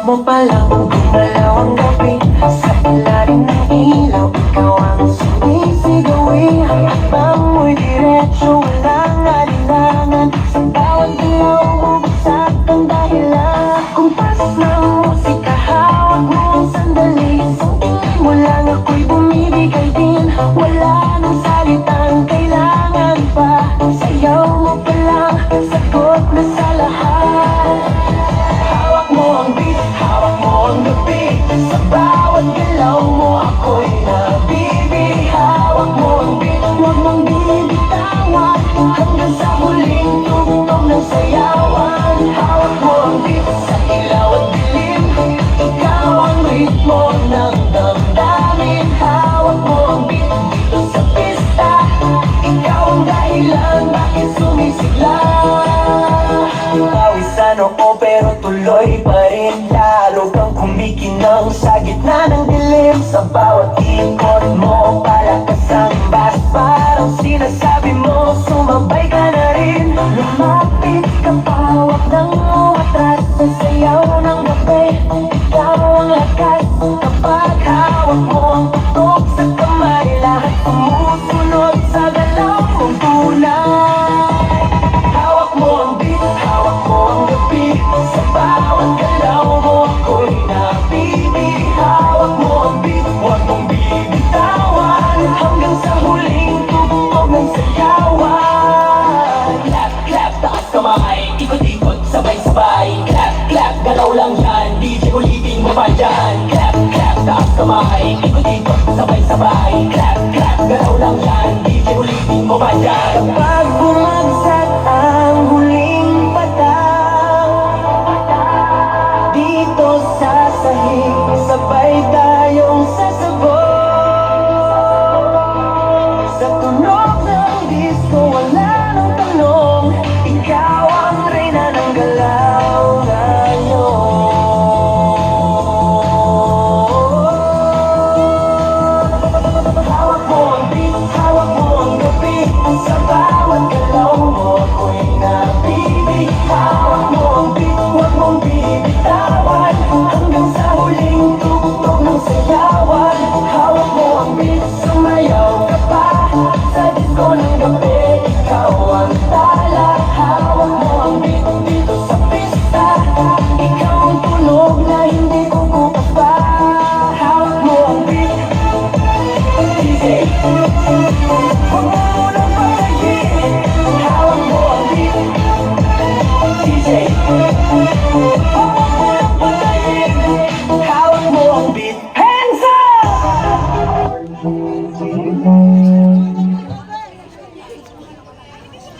mo palang gumalaw ang gabi. Sa ilalim ng ilaw, ikaw ang sumisigawi. Habang mo'y diretso, walang alinlangan. Sa bawat galaw mo, bagsak ang dahilan. Kung pasas ng musika, hawak mo ang sandali. Sa tingin mo lang ako'y bumibigay din. Wala nang salitang kailangan pa. Sayaw mo palang, sagot na sa lahat. Hawak mo ang beat, hawak mo ang gabi. Sa bawat galaw mo ako'y nabibig. Hawak mo ang beat, huwag mong bibitawan. Hanggang sa huling tugtog ng sayawan. Hawak mo ang beat, sa ilaw at dilim. Ikaw ang ritmo ng damdamin. Hawak mo ang beat dito sa pista. Ikaw ang dahilan bakit sumisigla. Pawisan oo pero tuloy pa rin. Lalo kang kumikinang sa gitna ng dilim. Sa bawat ikot mo palakas ang bass. Parang sinasabi mo sumabay ka na rin. Lumapit ka pawak ng umatras. Sa sayaw ng gabi, ikaw ang lakas. Kapag hawak mo ang tutok sa kamay, lahat sumusunod sa galaw mong tunay. Hawak mo ang beat, hawak mo ang gabi. Sa bawat galaw mo ako'y nabibig. Hawak mo ang beat, huwag mong bibitawan. Hanggang sa huling tugtog ng sayawan. Clap, clap, taas kamay, ikot-ikot, sabay-sabay. Clap, clap, galaw lang yan, DJ ulitin mo pa dyan. Clap, clap, taas kamay, ikot-ikot, sabay-sabay. Clap, clap, galaw lang yan, DJ ulitin mo pa dyan. Kapag bumagsak ang huling patang, dito sa sahig, sabay tayong sasabog. Sa tunog ng disco, wala nang tanong. Ikaw ang reyna ng galaw ngayon. Hawak mo ang beat, hawak mo ang gabi. Sa bawat galaw mo ako'y nabibig. Hawak mo ang beat, huwag mong bibitawan. Hanggang sa huling tugtog ng sayawan. Hawak mo ang beat, sumayaw ka pa. Sa disco ng gabi, ikaw ang tala. Hawak mo ang beat dito sa pista. Ikaw ang tunog na hindi kukupas pa. Hawak mo ang beat, DJ. Huwag mo munang patayin. Hawak mo ang beat, DJ.